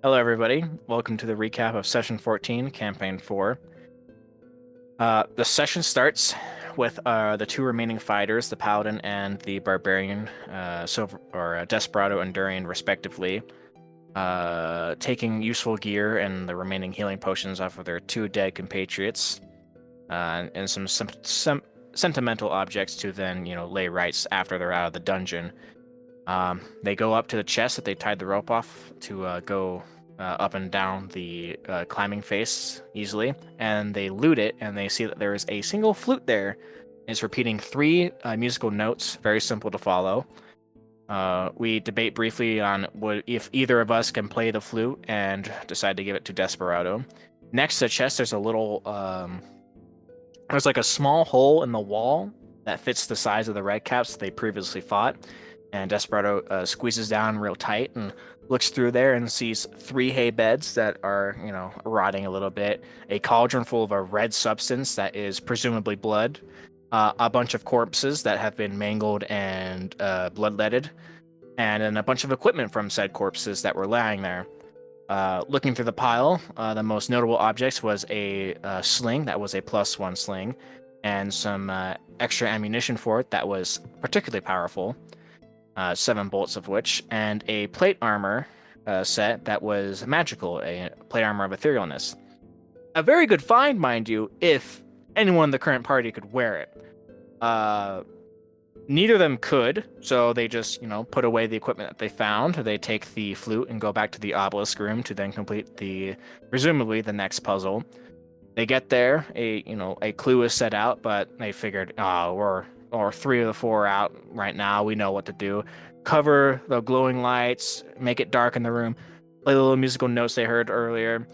Hello, everybody. Welcome to the recap of Session 14, Campaign 4. The session starts with the two remaining fighters, the Paladin and the Barbarian, Desperado and Durian, respectively, taking useful gear and the remaining healing potions off of their two dead compatriots, and some sentimental objects to then, lay rights after they're out of the dungeon. They go up to the chest that they tied the rope off to go up and down the climbing face easily, and they loot it, and they see that there is a single flute there. It's repeating three musical notes, very simple to follow. We debate briefly on if either of us can play the flute and decide to give it to Desperado. Next to the chest, there's like a small hole in the wall that fits the size of the red caps they previously fought. And Desperado squeezes down real tight and looks through there and sees three hay beds that are, rotting a little bit, a cauldron full of a red substance that is presumably blood, a bunch of corpses that have been mangled and bloodletted, and then a bunch of equipment from said corpses that were lying there. Looking through the pile, the most notable objects was a sling that was a +1 sling, and some extra ammunition for it that was particularly powerful. 7 bolts of which, and a plate armor set that was magical, a plate armor of etherealness. A very good find, mind you, if anyone in the current party could wear it. Neither of them could, so they just, put away the equipment that they found. They take the flute and go back to the Obelisk room to then complete presumably the next puzzle. They get there, a clue is set out, but they figured, or 3 of the 4 out right now. We know what to do. Cover the glowing lights, make it dark in the room, play the little musical notes they heard earlier,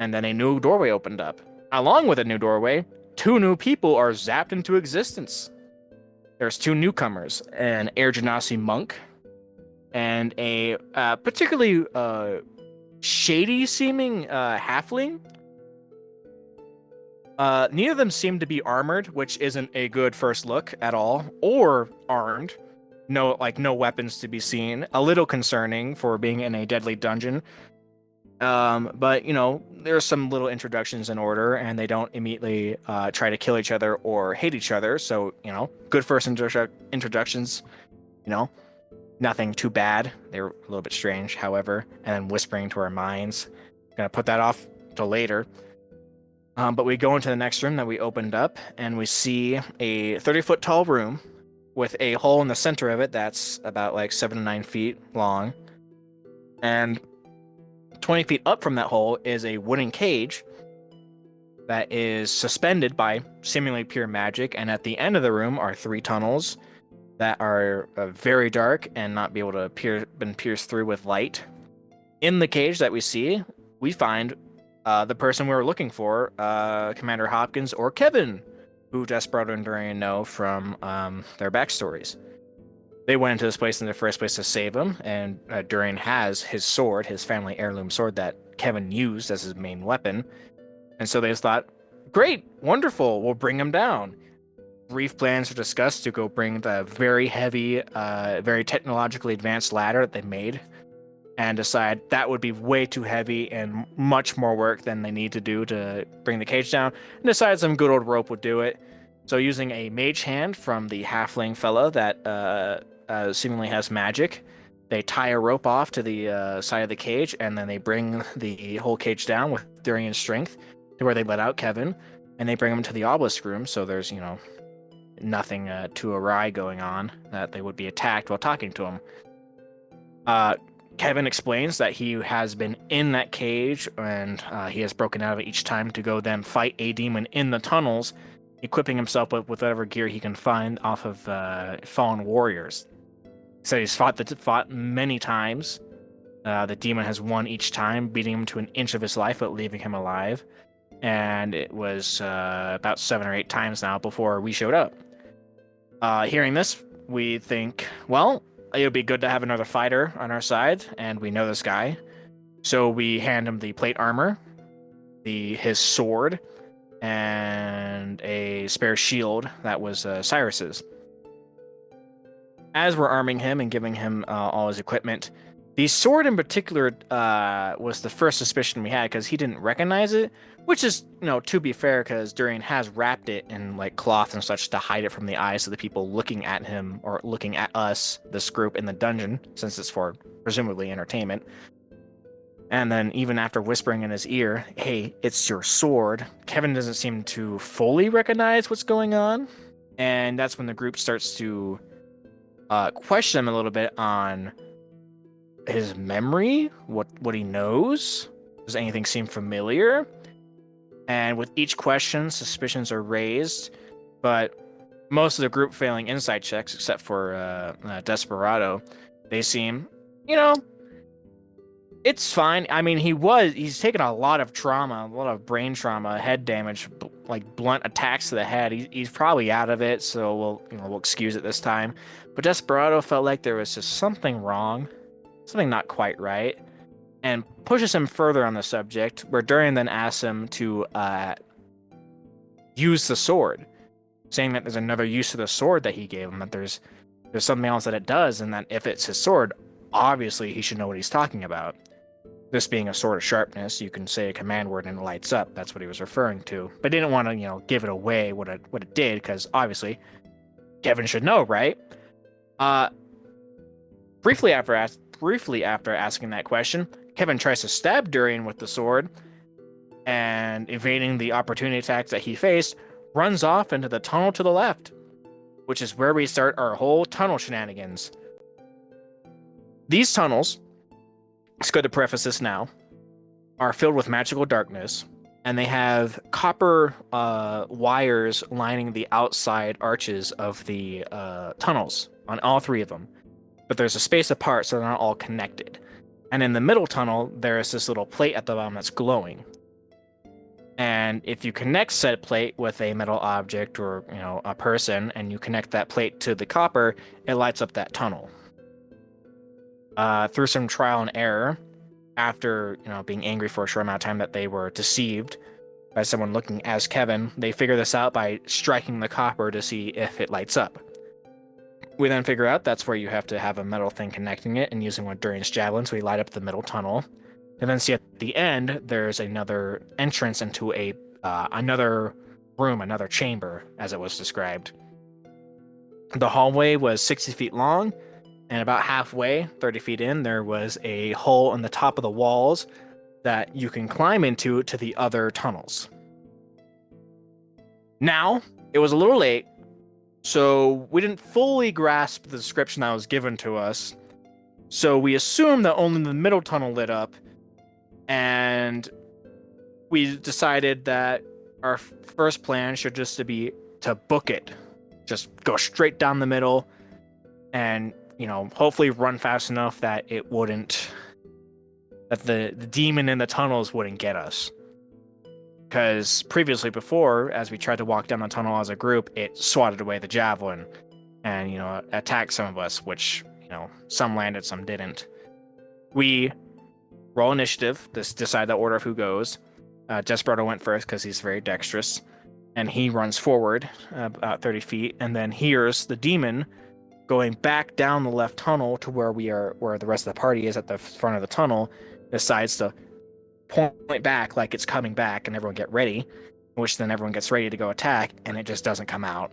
and then a new doorway opened up. Along with a new doorway, 2 new people are zapped into existence. There's 2 newcomers, an Air Genasi monk and a particularly shady-seeming halfling. Neither of them seem to be armored, which isn't a good first look at all, or armed. No weapons to be seen. A little concerning for being in a deadly dungeon. But there's some little introductions in order, and they don't immediately try to kill each other or hate each other. So good first introductions. Nothing too bad. They're a little bit strange, however, and then whispering to our minds. Gonna put that off till later. But we go into the next room that we opened up, and we see a 30-foot tall room with a hole in the center of it that's about like 7 to 9 feet long. And 20 feet up from that hole is a wooden cage that is suspended by seemingly pure magic. And at the end of the room are 3 tunnels that are very dark and not be able to been pierced through with light. In the cage that we see, we find the person we were looking for, Commander Hopkins or Kevin, who Desperado and Durian know from their backstories. They went into this place in the first place to save him, and Durian has his sword, his family heirloom sword that Kevin used as his main weapon. And so they thought, great, wonderful, we'll bring him down. Brief plans are discussed to go bring the very heavy, very technologically advanced ladder that they made, and decide that would be way too heavy and much more work than they need to do to bring the cage down, and decide some good old rope would do it. So using a mage hand from the halfling fella that seemingly has magic, they tie a rope off to the side of the cage, and then they bring the whole cage down with Durian's strength to where they let out Kevin, and they bring him to the obelisk room, so there's, nothing too awry going on, that they would be attacked while talking to him. Kevin explains that he has been in that cage, and he has broken out of it each time to go then fight a demon in the tunnels, equipping himself with whatever gear he can find off of fallen warriors. So he's fought many times. The demon has won each time, beating him to an inch of his life, but leaving him alive. And it was about 7 or 8 times now before we showed up. Hearing this, we think, well, it would be good to have another fighter on our side, and we know this guy. So we hand him the plate armor, his sword, and a spare shield that was Cyrus's. As we're arming him and giving him all his equipment, The sword in particular was the first suspicion we had because he didn't recognize it, which is, to be fair, because Durian has wrapped it in like cloth and such to hide it from the eyes of the people looking at him or looking at us, this group in the dungeon, since it's for presumably entertainment. And then even after whispering in his ear, "Hey, it's your sword," Kevin doesn't seem to fully recognize what's going on, and that's when the group starts to question him a little bit on his memory, what he knows. Does anything seem familiar? And with each question, suspicions are raised, but most of the group failing insight checks, except for Desperado, they seem, you know, it's fine. I mean, he's taken a lot of trauma, a lot of brain trauma, head damage, like blunt attacks to the head. He's probably out of it, so we'll excuse it this time. But Desperado felt like there was just something wrong, something not quite right, and pushes him further on the subject, where Durian then asks him to use the sword, saying that there's another use to the sword that he gave him, that there's something else that it does, and that if it's his sword, obviously he should know what he's talking about. This being a sword of sharpness, you can say a command word and it lights up. That's what he was referring to. But he didn't want to, give it away what it did, because obviously Kevin should know, right? Briefly after asking that question, Kevin tries to stab Durian with the sword, and evading the opportunity attacks that he faced, runs off into the tunnel to the left, which is where we start our whole tunnel shenanigans. These tunnels, it's good to preface this now, are filled with magical darkness, and they have copper wires lining the outside arches of the tunnels on all three of them. But there's a space apart, so they're not all connected. And in the middle tunnel, there is this little plate at the bottom that's glowing. And if you connect said plate with a metal object or, a person, and you connect that plate to the copper, it lights up that tunnel. Through some trial and error, after being angry for a short amount of time that they were deceived by someone looking as Kevin, they figure this out by striking the copper to see if it lights up. We then figure out that's where you have to have a metal thing connecting it, and using one of Durian's javelins, we light up the middle tunnel. And then see at the end, there's another entrance into another room, another chamber, as it was described. The hallway was 60 feet long, and about halfway, 30 feet in, there was a hole in the top of the walls that you can climb into to the other tunnels. Now, it was a little late, so we didn't fully grasp the description that was given to us. So we assumed that only the middle tunnel lit up, and we decided that our first plan should just be to book it. Just go straight down the middle and, hopefully run fast enough that the demon in the tunnels wouldn't get us. Because previously before, as we tried to walk down the tunnel as a group, it swatted away the javelin and, attacked some of us, which, some landed, some didn't. We roll initiative to decide the order of who goes. Desperado went first because he's very dexterous, and he runs forward about 30 feet and then hears the demon going back down the left tunnel to where the rest of the party is at the front of the tunnel, decides to point back like it's coming back and everyone get ready, which then everyone gets ready to go attack, and it just doesn't come out.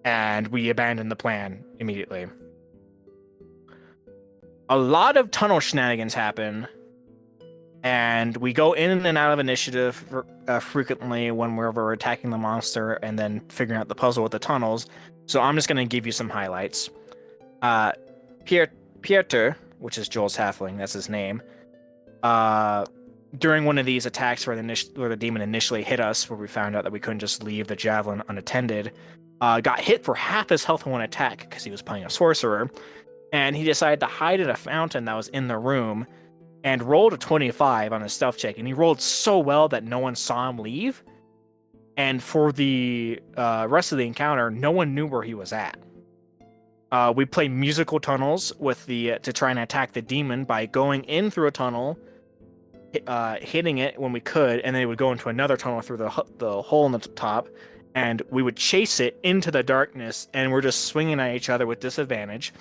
And we abandon the plan immediately. A lot of tunnel shenanigans happen, and we go in and out of initiative frequently when we're attacking the monster and then figuring out the puzzle with the tunnels. So I'm just going to give you some highlights. Pieter, which is Joel's halfling, that's his name, during one of these attacks where the demon initially hit us, where we found out that we couldn't just leave the javelin unattended, got hit for half his health in one attack because he was playing a sorcerer, and he decided to hide in a fountain that was in the room and rolled a 25 on his stealth check, and he rolled so well that no one saw him leave. And for the rest of the encounter, no one knew where he was at. We played musical tunnels to try and attack the demon by going in through a tunnel, hitting it when we could, and then it would go into another tunnel through the hole in the top, and we would chase it into the darkness, and we're just swinging at each other with disadvantage.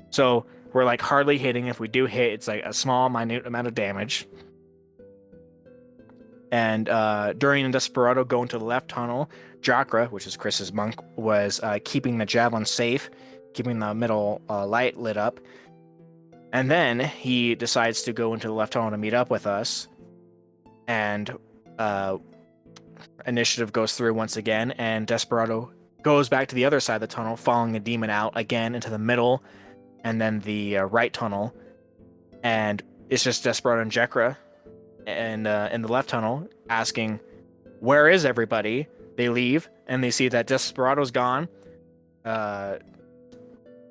So We're like hardly hitting. If we do hit, it's like a small, minute amount of damage. And Durian and Desperado go into the left tunnel. Jakra, which is Chris's monk, was keeping the javelin safe, keeping the middle light lit up. And then he decides to go into the left tunnel to meet up with us. And initiative goes through once again, and Desperado goes back to the other side of the tunnel, following the demon out again into the middle, and then the right tunnel. And it's just Desperado and Jakra and in the left tunnel asking, where is everybody? They leave and they see that Desperado's gone.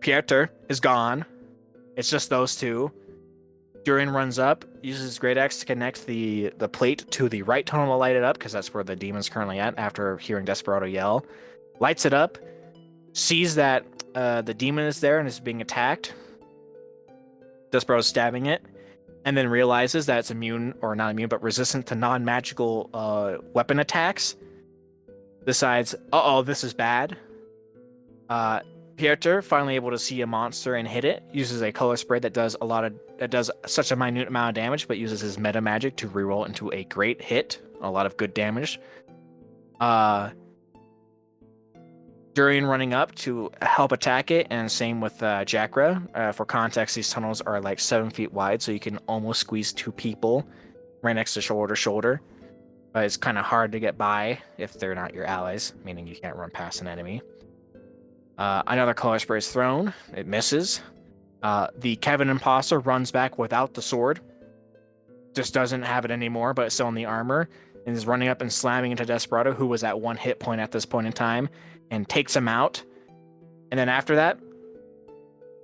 Pieter is gone. It's just those two. Durian runs up, uses his great axe to connect the plate to the right tunnel to light it up, because that's where the demon's currently at after hearing Desperado yell. Lights it up, sees that the demon is there and is being attacked. Desperado's stabbing it, and then realizes that it's immune, or not immune, but resistant to non-magical weapon attacks. Decides, uh-oh, this is bad. Pieter, finally able to see a monster and hit it, uses a color spray that does such a minute amount of damage, but uses his meta magic to reroll into a great hit. A lot of good damage. Durian running up to help attack it, and same with Jakra. For context, these tunnels are like 7 feet wide, so you can almost squeeze 2 people right next to shoulder to shoulder. But it's kind of hard to get by if they're not your allies, meaning you can't run past an enemy. Another color spray is thrown. It misses. The Kevin imposter runs back without the sword. Just doesn't have it anymore, but it's still in the armor, and is running up and slamming into Desperado, who was at 1 hit point at this point in time, and takes him out. And then after that,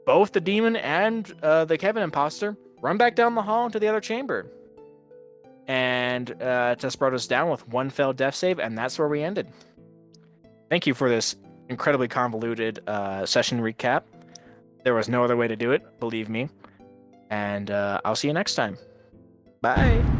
both the demon and the Kevin imposter run back down the hall into the other chamber. And Desperado's down with 1 failed death save, and that's where we ended. Thank you for this incredibly convoluted session recap. There was no other way to do it, believe me. And I'll see you next time. Bye.